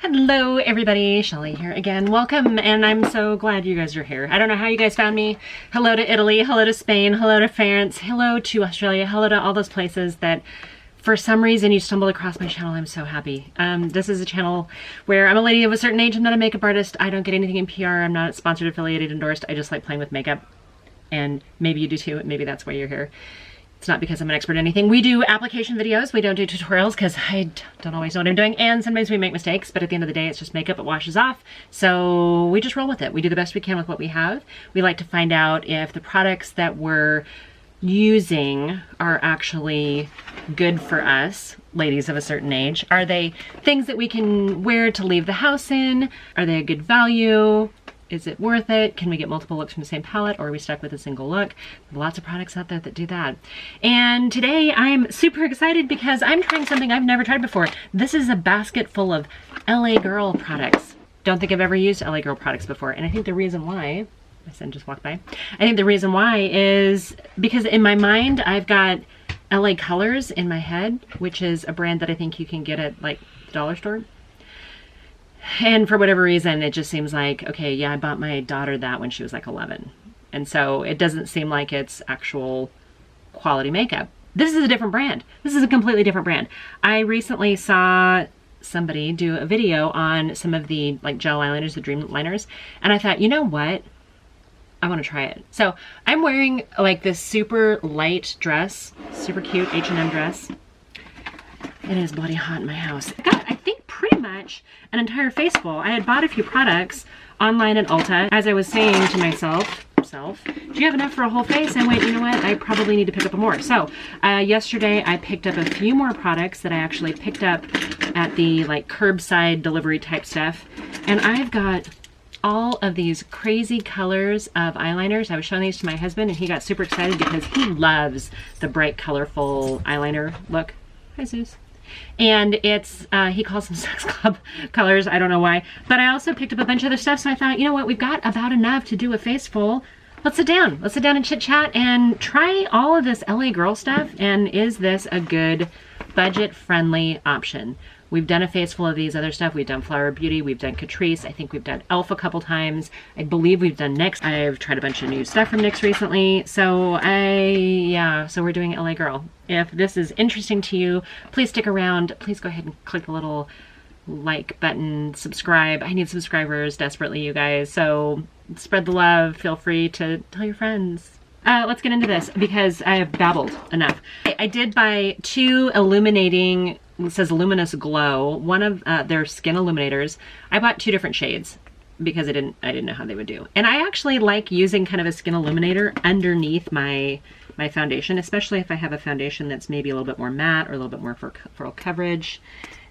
Hello everybody, Shelly here again. Welcome, and I'm so glad you guys are here. I don't know how you guys found me. Hello to Italy, hello to Spain, hello to France, hello to Australia, hello to all those places that for some reason you stumbled across my channel. I'm so happy. This is a channel where I'm a lady of a certain age. I'm not a makeup artist. I don't get anything in PR. I'm not sponsored, affiliated, endorsed. I just like playing with makeup. And maybe you do too, and maybe that's why you're here. It's not because I'm an expert in anything. We do application videos. We don't do tutorials because I don't always know what I'm doing. And sometimes we make mistakes, but at the end of the day, it's just makeup. It washes off. So we just roll with it. We do the best we can with what we have. We like to find out if the products that we're using are actually good for us, ladies of a certain age. Are they things that we can wear to leave the house in? Are they a good value? Is it worth it? Can we get multiple looks from the same palette, or are we stuck with a single look? There's lots of products out there that do that. And today I'm super excited because I'm trying something I've never tried before. This is a basket full of L.A.Girl products. Don't think I've ever used L.A.Girl products before. And I think the reason why, my son just walked by. I think the reason why is because in my mind, I've got L.A. Colors in my head, which is a brand that I think you can get at like the dollar store. And for whatever reason, it just seems like, okay, yeah, I bought my daughter that when she was like 11. And so it doesn't seem like it's actual quality makeup. This is a different brand. This is a completely different brand. I recently saw somebody do a video on some of the like gel eyeliners, the dream liners. And I thought, you know what? I want to try it. So I'm wearing like this super light dress, super cute H&M dress. It is bloody hot in my house. I got, I think, pretty much an entire face full. I had bought a few products online at Ulta. As I was saying to myself, do you have enough for a whole face? And wait, you know what? I probably need to pick up more. So yesterday I picked up a few more products that I actually picked up at the like curbside delivery type stuff. And I've got all of these crazy colors of eyeliners. I was showing these to my husband and he got super excited because he loves the bright, colorful eyeliner look. Hi, Zeus. And it's, he calls them sex club colors. I don't know why. But I also picked up a bunch of other stuff. So I thought, you know what? We've got about enough to do a face full. Let's sit down. Let's sit down and chit chat and try all of this L.A.Girl stuff. And is this a good budget friendly option? We've done a face full of these other stuff. We've done Flower Beauty. We've done Catrice. I think we've done e.l.f. a couple times. I believe we've done NYX. I've tried a bunch of new stuff from NYX recently. So so we're doing L.A.Girl. If this is interesting to you, please stick around. Please go ahead and click the little like button, subscribe. I need subscribers desperately, you guys. So spread the love. Feel free to tell your friends. Let's get into this because I have babbled enough. I did buy two Illuminating, it says Luminous Glow, one of their skin illuminators. I bought two different shades because I didn't know how they would do. And I actually like using kind of a skin illuminator underneath my foundation, especially if I have a foundation that's maybe a little bit more matte or a little bit more for full coverage.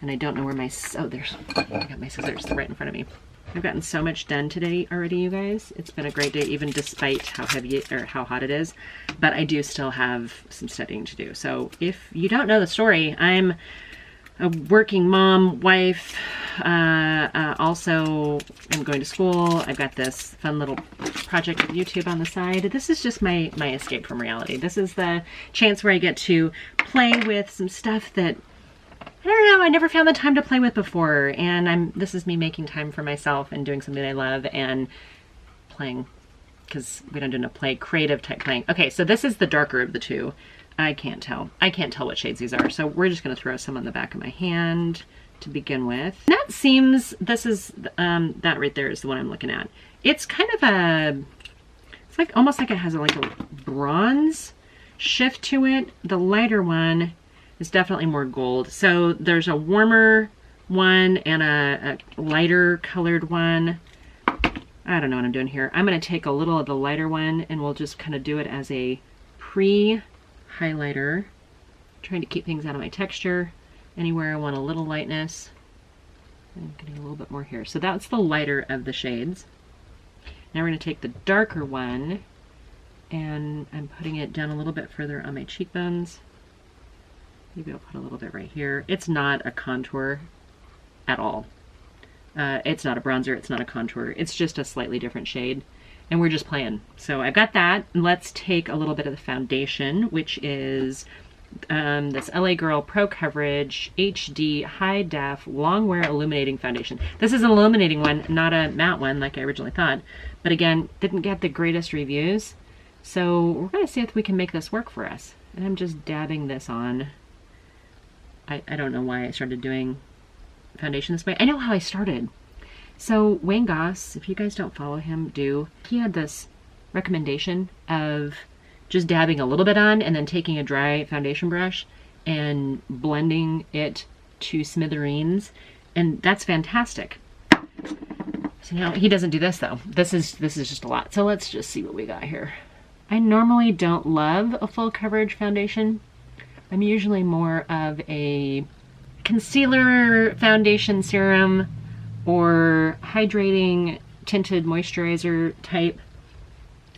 And I don't know where my, oh, I got my scissors right in front of me. I've gotten so much done today already, you guys. It's been a great day, even despite how heavy or how hot it is. But I do still have some studying to do. So if you don't know the story, I'm a working mom, wife. Also, I'm going to school. I've got this fun little project with YouTube on the side. This is just my escape from reality. This is the chance where I get to play with some stuff that I don't know, I never found the time to play with before, and this is me making time for myself and doing something I love and playing, because we don't do enough creative type playing. Okay, so this is the darker of the two. I can't tell what shades these are, so we're just going to throw some on the back of my hand to begin with. And that seems, this is, that right there is the one I'm looking at. It's kind of it's like, almost like it has like a bronze shift to it. The lighter one is definitely more gold. So there's a warmer one and a lighter colored one. I don't know what I'm doing here. I'm going to take a little of the lighter one and we'll just kind of do it as a pre-highlighter. Trying to keep things out of my texture. Anywhere I want a little lightness. I'm getting a little bit more here. So that's the lighter of the shades. Now we're going to take the darker one and I'm putting it down a little bit further on my cheekbones. Maybe I'll put a little bit right here. It's not a contour at all. It's not a bronzer, it's not a contour. It's just a slightly different shade. And we're just playing. So I've got that. Let's take a little bit of the foundation, which is this L.A.Girl Pro Coverage HD High Def Long Wear Illuminating Foundation. This is an illuminating one, not a matte one like I originally thought. But again, didn't get the greatest reviews. So we're going to see if we can make this work for us. And I'm just dabbing this on. I don't know why I started doing foundation this way. I know how I started. So Wayne Goss, if you guys don't follow him, do. He had this recommendation of just dabbing a little bit on and then taking a dry foundation brush and blending it to smithereens. And that's fantastic. So now he doesn't do this though. This is just a lot. So let's just see what we got here. I normally don't love a full coverage foundation. I'm usually more of a concealer foundation serum or hydrating tinted moisturizer type.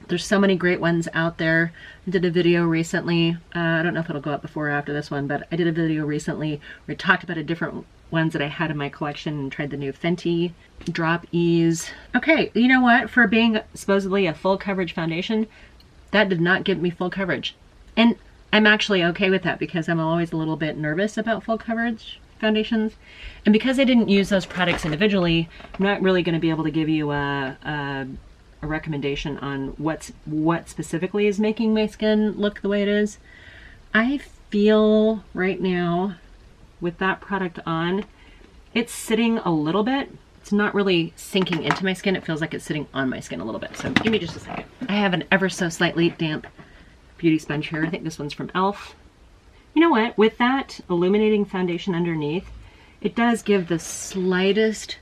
There's so many great ones out there. I did a video recently. I don't know if it'll go up before or after this one, but I did a video recently where I talked about a different ones that I had in my collection and tried the new Fenty Drop Ease. Okay, you know what? For being supposedly a full coverage foundation, that did not give me full coverage. And I'm actually okay with that because I'm always a little bit nervous about full coverage foundations. And because I didn't use those products individually, I'm not really going to be able to give you a recommendation on what specifically is making my skin look the way it is. I feel right now with that product on, it's sitting a little bit. It's not really sinking into my skin. It feels like it's sitting on my skin a little bit. So give me just a second. I have an ever so slightly damp beauty sponge here. I think this one's from e.l.f. You know what? With that illuminating foundation underneath, it does give the slightest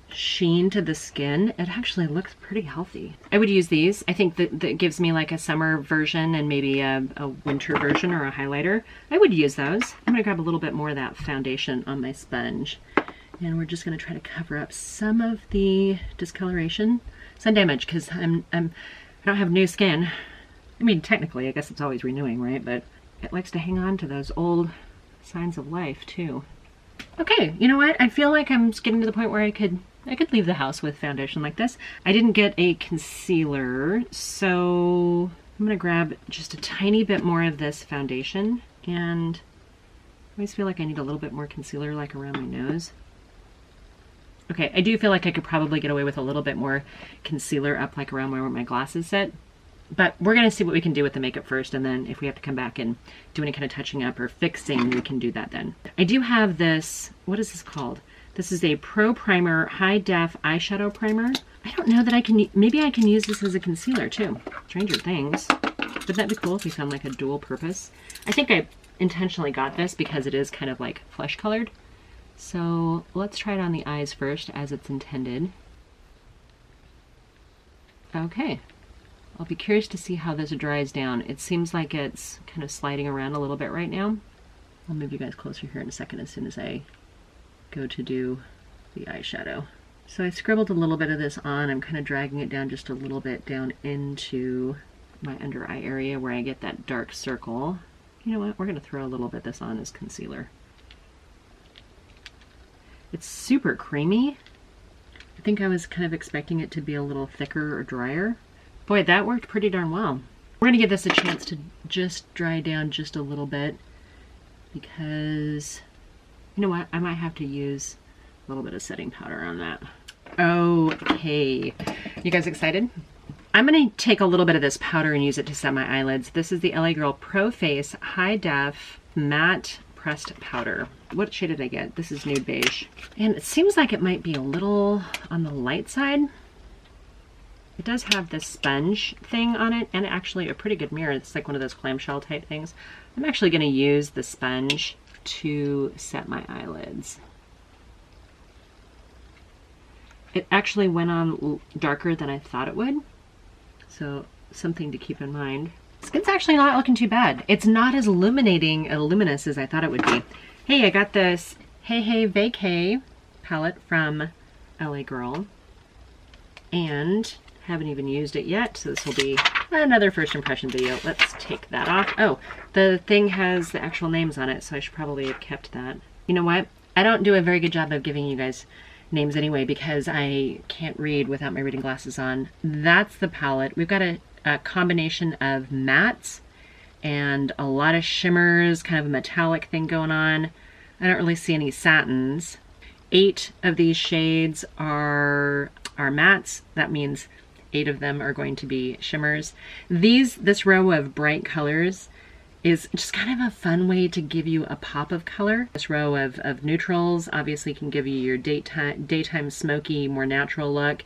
sheen to the skin. It actually looks pretty healthy. I would use these. I think that gives me like a summer version and maybe a winter version or a highlighter. I would use those. I'm going to grab a little bit more of that foundation on my sponge. And we're just going to try to cover up some of the discoloration, sun damage, because I don't have new skin. I mean, technically, I guess it's always renewing, right? But it likes to hang on to those old signs of life too. Okay, you know what? I feel like I'm getting to the point where I could leave the house with foundation like this. I didn't get a concealer, so I'm gonna grab just a tiny bit more of this foundation, and I always feel like I need a little bit more concealer like around my nose. Okay, I do feel like I could probably get away with a little bit more concealer up like around where my glasses sit. But we're going to see what we can do with the makeup first, and then if we have to come back and do any kind of touching up or fixing, we can do that then. I do have this, what is this called? This is a Pro Primer High Def Eyeshadow Primer. I don't know that I can, maybe I can use this as a concealer too. Stranger things. Wouldn't that be cool if we found like a dual purpose? I think I intentionally got this because it is kind of like flesh colored. So let's try it on the eyes first as it's intended. Okay. I'll be curious to see how this dries down. It seems like it's kind of sliding around a little bit right now. I'll move you guys closer here in a second as soon as I go to do the eyeshadow. So I scribbled a little bit of this on. I'm kind of dragging it down just a little bit down into my under eye area where I get that dark circle. You know what? We're going to throw a little bit of this on as concealer. It's super creamy. I think I was kind of expecting it to be a little thicker or drier. Boy, that worked pretty darn well. We're gonna give this a chance to just dry down just a little bit because, you know what, I might have to use a little bit of setting powder on that. Okay, you guys excited? I'm gonna take a little bit of this powder and use it to set my eyelids. This is the L.A.Girl Pro Face High Def Matte Pressed Powder. What shade did I get? This is Nude Beige. And it seems like it might be a little on the light side. It does have this sponge thing on it and actually a pretty good mirror. It's like one of those clamshell type things. I'm actually going to use the sponge to set my eyelids. It actually went on darker than I thought it would. So something to keep in mind. Skin's actually not looking too bad. It's not as illuminating and luminous as I thought it would be. Hey, I got this Hey Hey Vacay palette from L.A.Girl. And haven't even used it yet, so this will be another first impression video. Let's take that off. Oh, the thing has the actual names on it, so I should probably have kept that. You know what? I don't do a very good job of giving you guys names anyway because I can't read without my reading glasses on. That's the palette. We've got a combination of mattes and a lot of shimmers, kind of a metallic thing going on. I don't really see any satins. 8 of these shades are mattes. That means 8 of them are going to be shimmers. This row of bright colors is just kind of a fun way to give you a pop of color. This row of neutrals obviously can give you your daytime smoky, more natural look.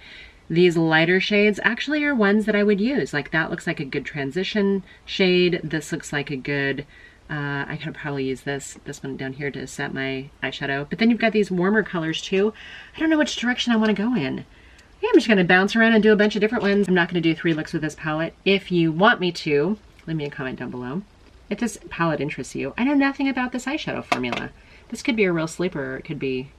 These lighter shades actually are ones that I would use. Like that looks like a good transition shade. This looks like a good, I could probably use this one down here to set my eyeshadow. But then you've got these warmer colors too. I don't know which direction I want to go in. Yeah, I'm just gonna bounce around and do a bunch of different ones. I'm not gonna do 3 looks with this palette. If you want me to, leave me a comment down below. If this palette interests you, I know nothing about this eyeshadow formula. This could be a real sleeper, or it could be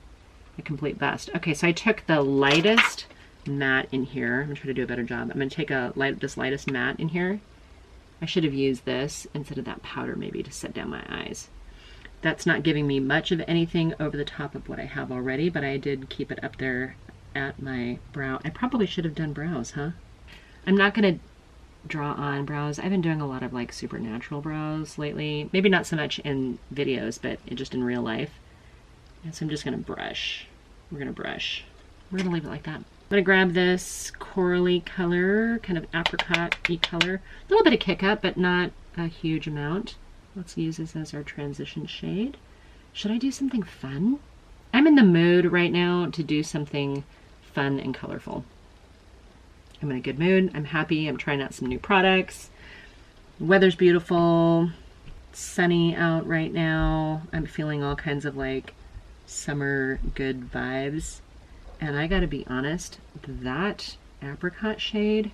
a complete bust. Okay, so I took the lightest matte in here. I'm gonna try to do a better job. I'm gonna take this lightest matte in here. I should have used this instead of that powder maybe to set down my eyes. That's not giving me much of anything over the top of what I have already, but I did keep it up there at my brow. I probably should have done brows, huh? I'm not gonna draw on brows. I've been doing a lot of like supernatural brows lately. Maybe not so much in videos, but just in real life. And so I'm just gonna brush. We're gonna brush. We're gonna leave it like that. I'm gonna grab this corally color, kind of apricot-y color. A little bit of kick up, but not a huge amount. Let's use this as our transition shade. Should I do something fun? I'm in the mood right now to do something fun and colorful. I'm in a good mood. I'm happy. I'm trying out some new products. Weather's beautiful. It's sunny out right now. I'm feeling all kinds of like summer good vibes. And I gotta be honest, that apricot shade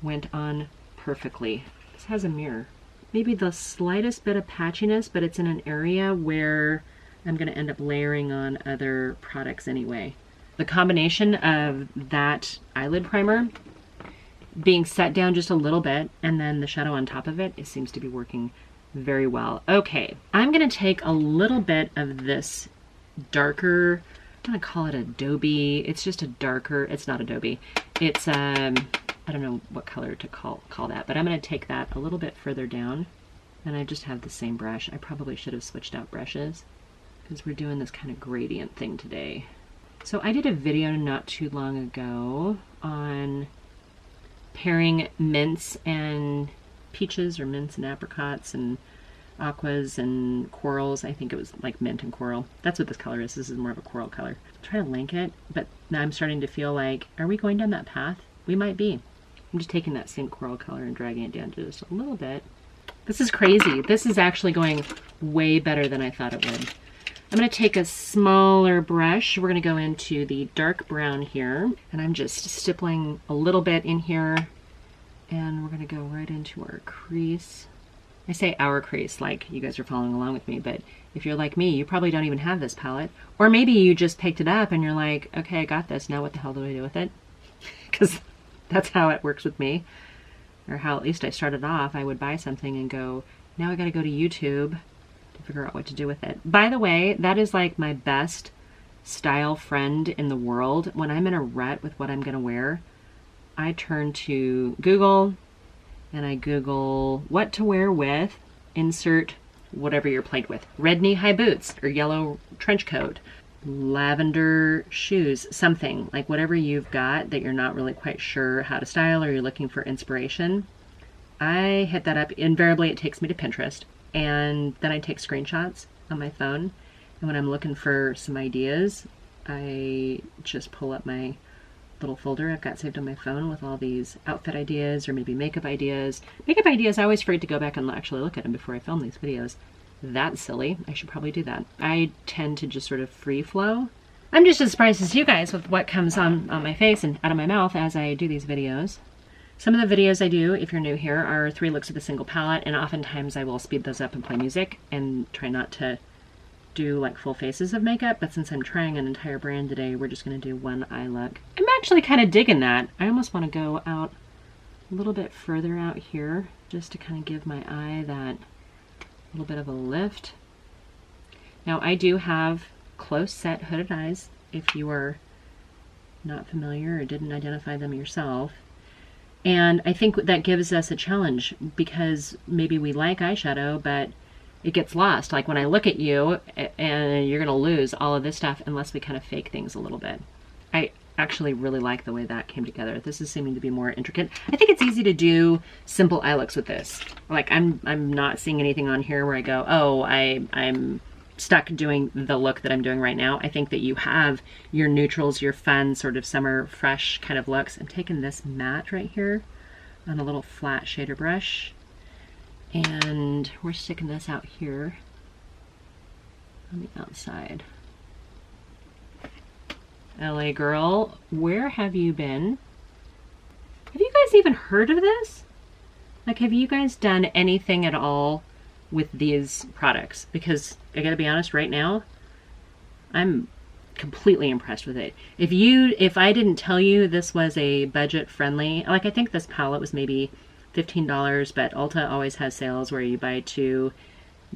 went on perfectly. This has a mirror. Maybe the slightest bit of patchiness, but it's in an area where I'm gonna end up layering on other products anyway. The combination of that eyelid primer being set down just a little bit and then the shadow on top of it, it seems to be working very well. Okay, I'm gonna take a little bit of this darker, I'm gonna call it Adobe. It's just a darker, it's not Adobe. It's, I don't know what color to call that, but I'm gonna take that a little bit further down, and I just have the same brush. I probably should have switched out brushes because we're doing this kind of gradient thing today. So I did a video not too long ago on pairing mints and peaches, or mints and apricots and aquas and corals. I think it was like mint and coral. That's what this color is. This is more of a coral color. Try to link it, but now I'm starting to feel like, are we going down that path? We might be. I'm just taking that same coral color and dragging it down to just a little bit. This is crazy. This is actually going way better than I thought it would. I'm going to take a smaller brush. We're going to go into the dark brown here, and I'm just stippling a little bit in here, and we're going to go right into our crease. I say our crease like you guys are following along with me, but if you're like me, you probably don't even have this palette. Or maybe you just picked it up and you're like, okay, I got this. Now what the hell do I do with it? Because that's how it works with me. Or how at least I started off. I would buy something and go, now I got to go to YouTube to figure out what to do with it. By the way, that is like my best style friend in the world. When I'm in a rut with what I'm going to wear, I turn to Google and I Google what to wear with, insert whatever you're plagued with. Red knee-high boots or yellow trench coat, lavender shoes, something like whatever you've got that you're not really quite sure how to style or you're looking for inspiration. I hit that up. Invariably, it takes me to Pinterest, and then I take screenshots on my phone. And when I'm looking for some ideas, I just pull up my little folder I've got saved on my phone with all these outfit ideas or maybe makeup ideas. Makeup ideas, I always forget to go back and actually look at them before I film these videos. That's silly. I should probably do that. I tend to just sort of free flow. I'm just as surprised as you guys with what comes on my face and out of my mouth as I do these videos. Some of the videos I do, if you're new here, are 3 looks with a single palette, and oftentimes I will speed those up and play music and try not to do like full faces of makeup, but since I'm trying an entire brand today, we're just going to do one eye look. I'm actually kind of digging that. I almost want to go out a little bit further out here just to kind of give my eye that little bit of a lift. Now I do have close set hooded eyes if you are not familiar or didn't identify them yourself. And I think that gives us a challenge because maybe we like eyeshadow, but it gets lost. Like when I look at you, and you're going to lose all of this stuff unless we kind of fake things a little bit. I actually really like the way that came together. This is seeming to be more intricate. I think it's easy to do simple eye looks with this. Like I'm not seeing anything on here where I go, oh, I'm stuck doing the look that I'm doing right now. I think that you have your neutrals, your fun sort of summer fresh kind of looks. I'm taking this matte right here on a little flat shader brush, and we're sticking this out here on the outside. L.A. Girl, where have you been? Have you guys even heard of this? Like, have you guys done anything at all with these products? Because I gotta be honest, right now, I'm completely impressed with it. If I didn't tell you this was a budget friendly, like I think this palette was maybe $15, but Ulta always has sales where you buy two,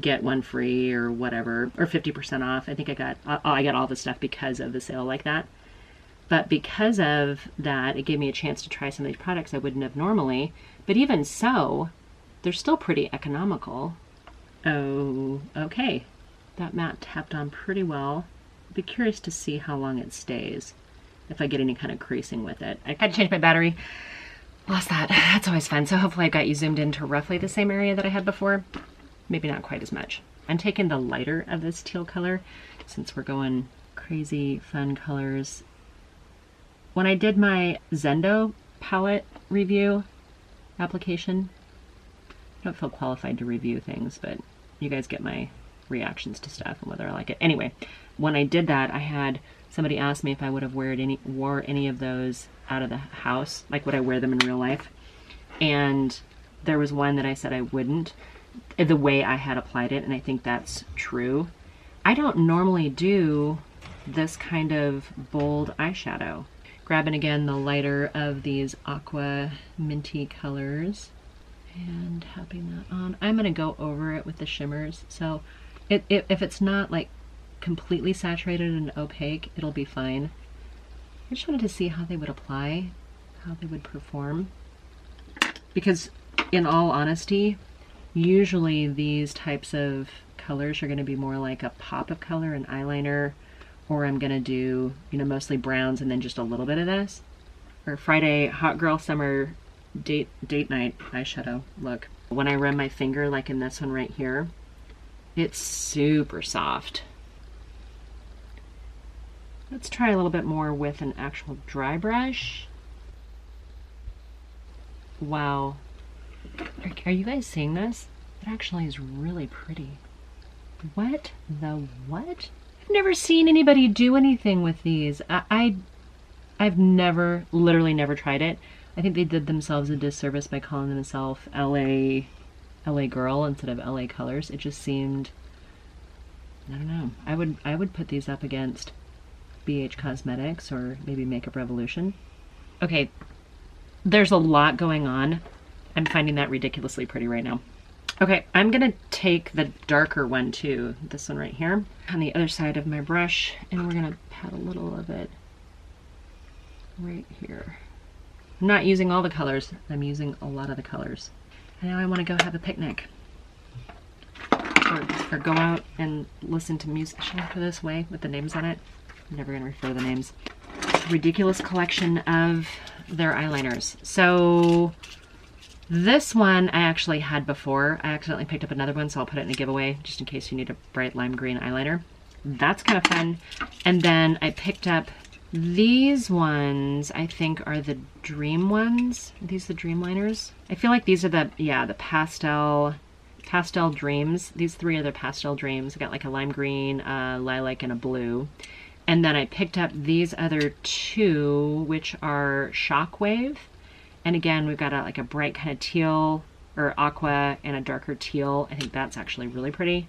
get one free or whatever, or 50% off. I think I got all the stuff because of the sale like that. But because of that, it gave me a chance to try some of these products I wouldn't have normally. But even so, they're still pretty economical. Oh, okay. That matte tapped on pretty well. I'd be curious to see how long it stays, if I get any kind of creasing with it. I had to change my battery. Lost that. That's always fun. So hopefully I got you zoomed into roughly the same area that I had before. Maybe not quite as much. I'm taking the lighter of this teal color since we're going crazy fun colors. When I did my Zendo palette review application, I don't feel qualified to review things, but you guys get my reactions to stuff and whether I like it. Anyway, when I did that, I had somebody ask me if I would have wore any of those out of the house, like would I wear them in real life? And there was one that I said I wouldn't, the way I had applied it, and I think that's true. I don't normally do this kind of bold eyeshadow. Grabbing again the lighter of these aqua minty colors and tapping that on. I'm going to go over it with the shimmers, so if it's not like completely saturated and opaque, it'll be fine. I just wanted to see how they would apply, how they would perform, because in all honesty, usually these types of colors are going to be more like a pop of color in eyeliner, or I'm going to do, you know, mostly browns and then just a little bit of this. Or Friday Hot Girl Summer date night eyeshadow look. When I run my finger, like in this one right here, it's super soft. Let's try a little bit more with an actual dry brush. Wow. Are you guys seeing this? It actually is really pretty. What the what? I've never seen anybody do anything with these. I've never, literally never tried it. I think they did themselves a disservice by calling themselves L.A.Girl instead of L.A. Colors. It just seemed, I don't know. I would put these up against BH Cosmetics or maybe Makeup Revolution. Okay, there's a lot going on. I'm finding that ridiculously pretty right now. Okay, I'm gonna take the darker one too, this one right here, on the other side of my brush, and we're gonna pat a little of it right here. I'm not using all the colors, I'm using a lot of the colors. And now I wanna go have a picnic. Or go out and listen to music. Should I put this way with the names on it? I'm never gonna refer to the names. Ridiculous collection of their eyeliners. So this one I actually had before. I accidentally picked up another one, so I'll put it in a giveaway just in case you need a bright lime green eyeliner. That's kind of fun. And then I picked up these ones, I think are the Dream ones. Are these the Dreamliners? I feel like these are the, yeah, the Pastel Dreams. These three are the Pastel Dreams. I got like a lime green, lilac, and a blue. And then I picked up these other two, which are Shockwave. And again, we've got like a bright kind of teal or aqua and a darker teal. I think that's actually really pretty.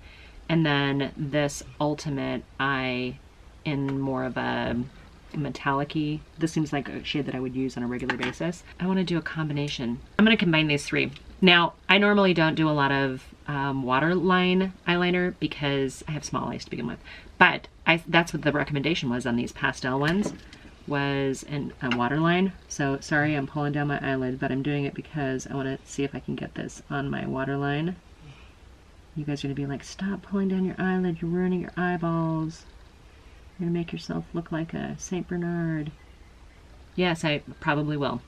And then this Ultimate Eye in more of a metallic-y. This seems like a shade that I would use on a regular basis. I want to do a combination. I'm going to combine these three. Now, I normally don't do a lot of waterline eyeliner because I have small eyes to begin with. But that's what the recommendation was on these pastel ones. was a waterline. So sorry, I'm pulling down my eyelid, but I'm doing it because I want to see if I can get this on my waterline. You guys are going to be like, stop pulling down your eyelid, you're ruining your eyeballs. You're going to make yourself look like a Saint Bernard. Yes, I probably will.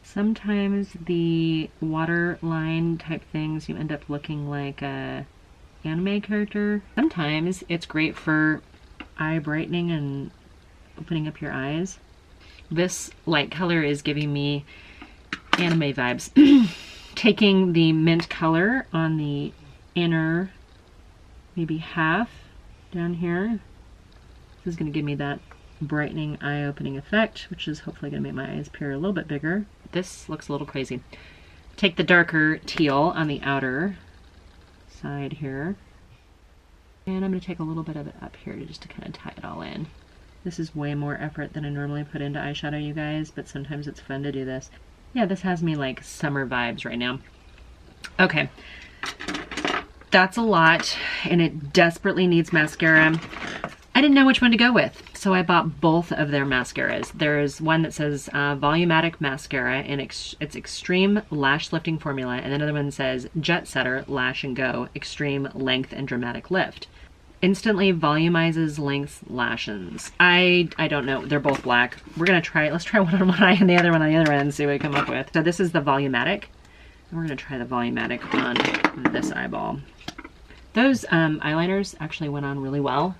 Sometimes the waterline type things, you end up looking like a anime character. Sometimes it's great for eye brightening and opening up your eyes. This light color is giving me anime vibes. Taking the mint color on the inner, maybe half down here. This is going to give me that brightening eye-opening effect, which is hopefully going to make my eyes appear a little bit bigger. This looks a little crazy. Take the darker teal on the outer side here. And I'm going to take a little bit of it up here just to kind of tie it all in. This is way more effort than I normally put into eyeshadow, you guys, but sometimes it's fun to do this. Yeah, this has me like summer vibes right now. Okay. That's a lot, and it desperately needs mascara. I didn't know which one to go with, so I bought both of their mascaras. There's one that says Volumatic Mascara, and it's Extreme Lash Lifting Formula, and another one says Jet Setter Lash and Go Extreme Length and Dramatic Lift. Instantly volumizes, lengths, lashes. I don't know. They're both black. We're gonna try it. Let's try one on one eye and the other one on the other end and see what we come up with. So this is the Volumatic. And we're gonna try the Volumatic on this eyeball. Those eyeliners actually went on really well.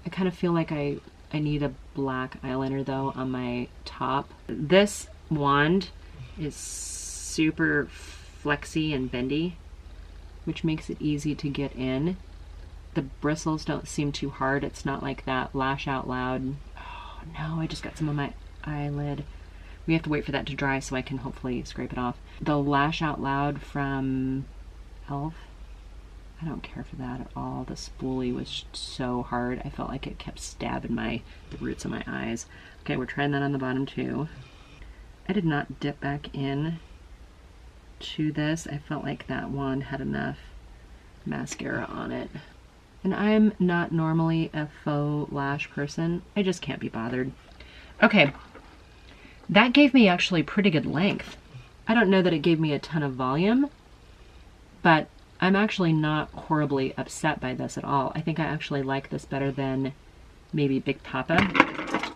I kind of feel like I need a black eyeliner though on my top. This wand is super flexy and bendy, which makes it easy to get in. The bristles don't seem too hard. It's not like that Lash Out Loud. Oh no, I just got some on my eyelid. We have to wait for that to dry so I can hopefully scrape it off. The Lash Out Loud from e.l.f. I don't care for that at all. The spoolie was so hard. I felt like it kept stabbing the roots of my eyes. Okay, we're trying that on the bottom too. I did not dip back in to this. I felt like that wand had enough mascara on it. And I'm not normally a faux lash person. I just can't be bothered. Okay, that gave me actually pretty good length. I don't know that it gave me a ton of volume, but I'm actually not horribly upset by this at all. I think I actually like this better than maybe Big Papa.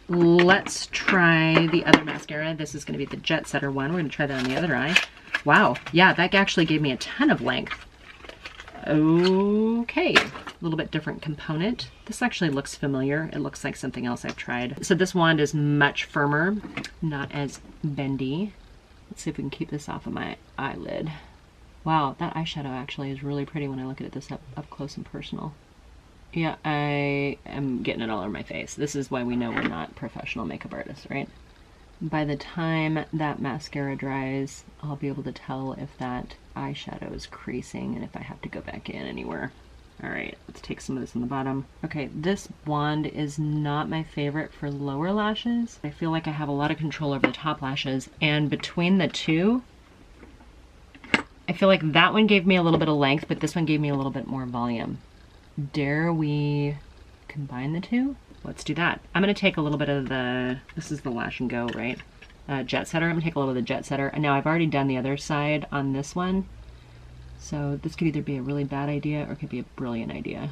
Let's try the other mascara. This is going to be the Jet Setter one. We're going to try that on the other eye. Wow, yeah, that actually gave me a ton of length. Okay, a little bit different component. This actually looks familiar. It looks like something else I've tried. So this wand is much firmer, not as bendy. Let's see if we can keep this off of my eyelid. Wow, that eyeshadow actually is really pretty when I look at this up close and personal. Yeah, I am getting it all over my face. This is why we know we're not professional makeup artists, right? By the time that mascara dries, I'll be able to tell if that eyeshadow is creasing and if I have to go back in anywhere. All right, let's take some of this on the bottom. Okay, this wand is not my favorite for lower lashes. I feel like I have a lot of control over the top lashes, and between the two, I feel like that one gave me a little bit of length, but this one gave me a little bit more volume. Dare we combine the two? Let's do that. I'm gonna take a little bit of this is the Lash and Go, right? Jet Setter. I'm gonna take a little bit of the Jet Setter. And now I've already done the other side on this one. So this could either be a really bad idea or it could be a brilliant idea.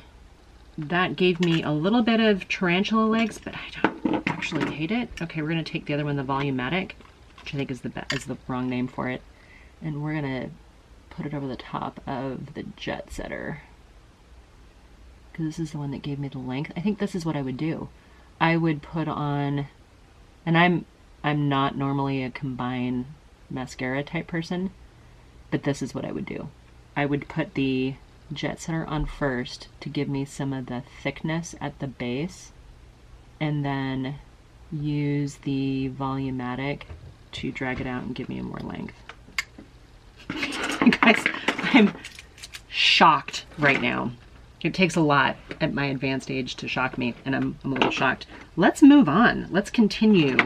That gave me a little bit of tarantula legs, but I don't actually hate it. Okay, we're gonna take the other one, the Volumatic, which I think is the wrong name for it. And we're gonna put it over the top of the Jet Setter, because this is the one that gave me the length. I think this is what I would do. I would put on, and I'm not normally a combine mascara type person, but this is what I would do. I would put the Jet Setter on first to give me some of the thickness at the base, and then use the Volumatic to drag it out and give me more length. Guys, I'm shocked right now. It takes a lot at my advanced age to shock me, and I'm a little shocked. Let's move on. Let's continue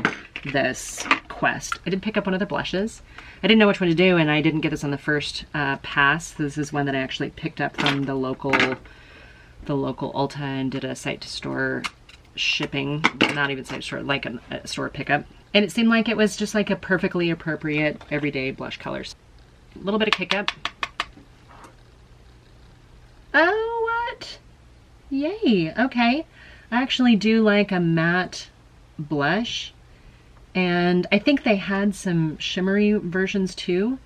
this quest. I did pick up one of the blushes. I didn't know which one to do, and I didn't get this on the first pass. This is one that I actually picked up from the local Ulta and did a site to store shipping, not even side store, like a store pickup. And it seemed like it was just like a perfectly appropriate everyday blush colors. A little bit of kick up. Oh, what? Yay, okay. I actually do like a matte blush, and I think they had some shimmery versions too.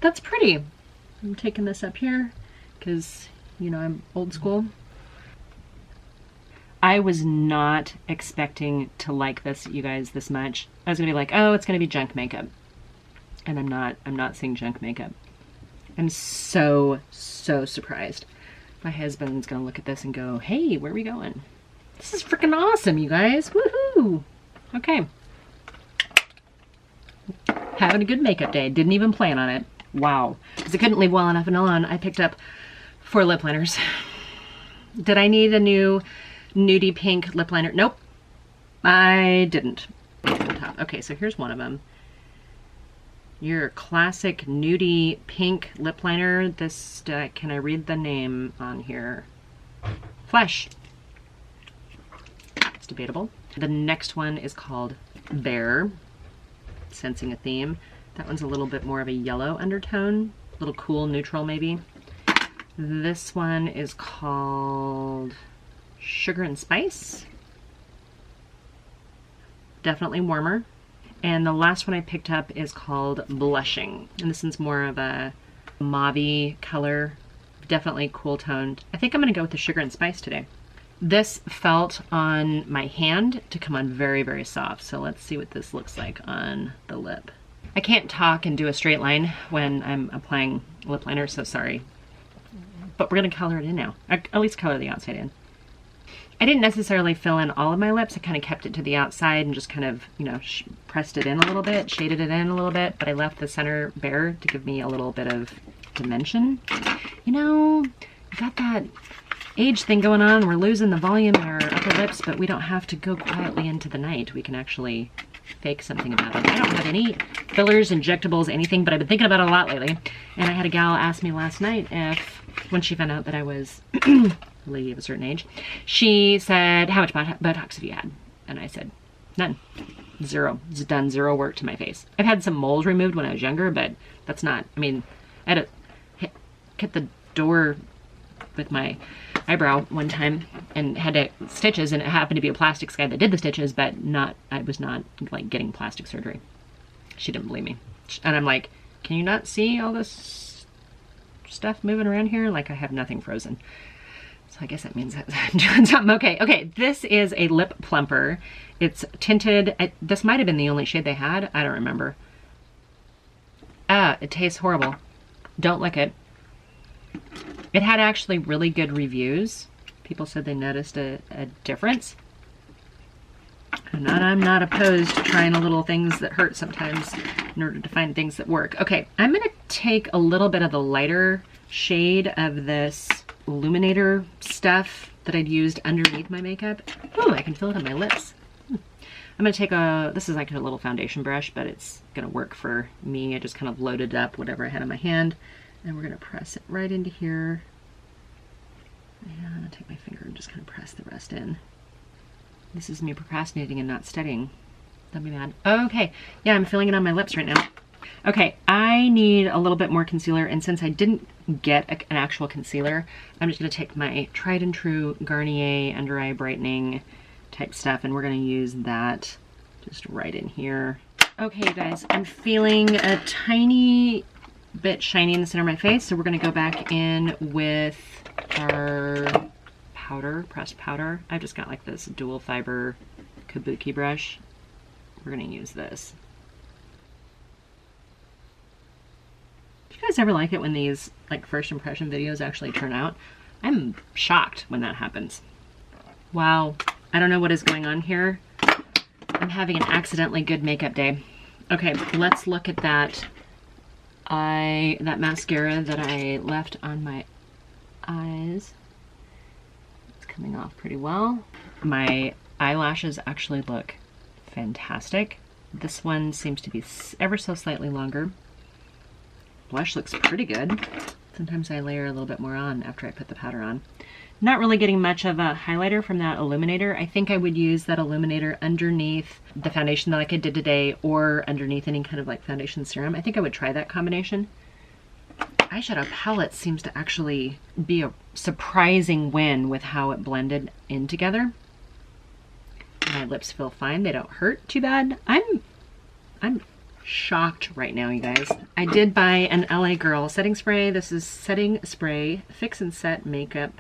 That's pretty. I'm taking this up here because, you know, I'm old school. I was not expecting to like this, you guys, this much. I was gonna be like, oh, it's gonna be junk makeup. And I'm not seeing junk makeup. I'm so surprised. My husband's gonna look at this and go, hey, where are we going? This is freaking awesome, you guys, woohoo! Okay. Having a good makeup day, didn't even plan on it. Wow, because I couldn't leave well enough and on, I picked up 4 lip liners. Did I need a new nudie pink lip liner? Nope, I didn't. Okay, so here's one of them. Your classic nudie pink lip liner. This, can I read the name on here? Flesh. It's debatable. The next one is called Bear, sensing a theme. That one's a little bit more of a yellow undertone, a little cool neutral maybe. This one is called Sugar and Spice. Definitely warmer. And the last one I picked up is called Blushing. And this one's more of a mauve-y color. Definitely cool toned. I think I'm gonna go with the Sugar and Spice today. This felt on my hand to come on very soft. So let's see what this looks like on the lip. I can't talk and do a straight line when I'm applying lip liner, so sorry. But we're gonna color it in now. At least color the outside in. I didn't necessarily fill in all of my lips. I kind of kept it to the outside and just kind of, you know, pressed it in a little bit, shaded it in a little bit, but I left the center bare to give me a little bit of dimension. You know, we got that age thing going on. We're losing the volume in our upper lips, but we don't have to go quietly into the night. We can actually fake something about it. I don't have any fillers, injectables, anything, but I've been thinking about it a lot lately. And I had a gal ask me last night if, when she found out that I was a lady of a certain age, she said, how much Botox have you had? And I said, none. Zero. It's done zero work to my face. I've had some moles removed when I was younger, but that's not, I mean, I had to hit the door with my eyebrow one time and had to stitches, and it happened to be a plastics guy that did the stitches, but not, I was not like getting plastic surgery. She didn't believe me. And I'm like, can you not see all this stuff moving around here? Like I have nothing frozen. So I guess that means that I'm doing something okay. Okay, this is a lip plumper. It's tinted. This might have been the only shade they had. I don't remember. It tastes horrible. Don't lick it. It had actually really good reviews. People said they noticed a difference. And I'm not opposed to trying the little things that hurt sometimes in order to find things that work. Okay, I'm gonna take a little bit of the lighter shade of this Illuminator stuff that I'd used underneath my makeup. Oh, I can feel it on my lips. I'm gonna take this is like a little foundation brush, but it's gonna work for me. I just kind of loaded up whatever I had in my hand, and we're gonna press it right into here. And I'm gonna take my finger and just kind of press the rest in. This is me procrastinating and not studying. Don't be mad. Okay, yeah, I'm feeling it on my lips right now. Okay, I need a little bit more concealer, and since I didn't get an actual concealer, I'm just gonna take my tried and true Garnier under eye brightening type stuff, and we're gonna use that just right in here. Okay, you guys, I'm feeling a tiny bit shiny in the center of my face, so we're gonna go back in with our powder, pressed powder. I just got like this dual fiber kabuki brush. We're gonna use this. Do you guys ever like it when these like first impression videos actually turn out? I'm shocked when that happens. Wow, I don't know what is going on here. I'm having an accidentally good makeup day. Okay, let's look at that that mascara that I left on my eyes. It's coming off pretty well. My eyelashes actually look fantastic. This one seems to be ever so slightly longer. Blush looks pretty good. Sometimes I layer a little bit more on after I put the powder on. Not really getting much of a highlighter from that illuminator. I think I would use that illuminator underneath the foundation that like I did today, or underneath any kind of like foundation serum. I think I would try that combination. Eyeshadow palette seems to actually be a surprising win with how it blended in together. My lips feel fine. They don't hurt too bad. I'm shocked right now, you guys. I did buy an L.A.Girl setting spray. This is setting spray, fix and set makeup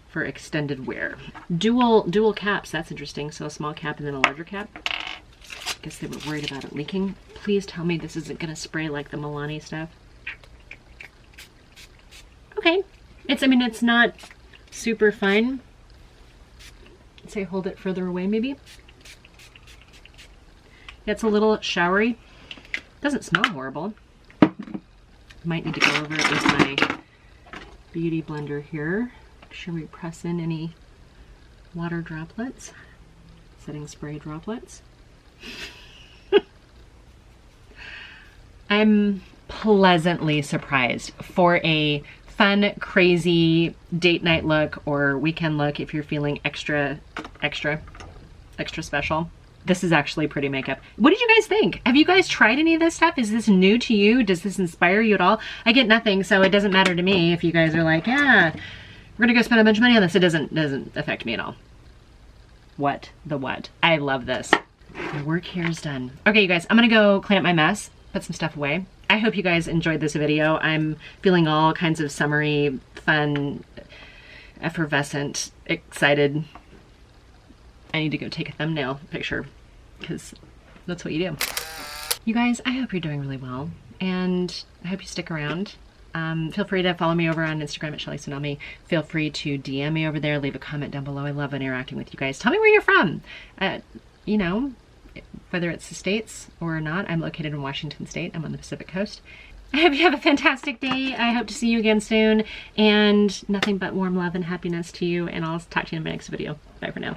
for extended wear. Dual caps, that's interesting. So a small cap and then a larger cap. I guess they were worried about it leaking. Please tell me this isn't gonna spray like the Milani stuff. Okay, I mean, it's not super fine. I'd say hold it further away maybe. Yeah, it's a little showery. Doesn't smell horrible. Might need to go over it with my beauty blender here. Make sure we press in any water droplets, setting spray droplets. I'm pleasantly surprised for a fun, crazy date night look or weekend look if you're feeling extra special. This is actually pretty makeup. What did you guys think? Have you guys tried any of this stuff? Is this new to you? Does this inspire you at all? I get nothing, so it doesn't matter to me if you guys are like, yeah, we're gonna go spend a bunch of money on this. It doesn't affect me at all. What the what? I love this. My work here is done. Okay, you guys, I'm gonna go clean up my mess, put some stuff away. I hope you guys enjoyed this video. I'm feeling all kinds of summery, fun, effervescent, excited. I need to go take a thumbnail picture because that's what you do. You guys, I hope you're doing really well and I hope you stick around. Feel free to follow me over on Instagram at Sheli Tsunami. Feel free to DM me over there, leave a comment down below. I love interacting with you guys. Tell me where you're from. You know, whether it's the States or not. I'm located in Washington State. I'm on the Pacific Coast. I hope you have a fantastic day. I hope to see you again soon, and nothing but warm love and happiness to you, and I'll talk to you in my next video. Bye for now.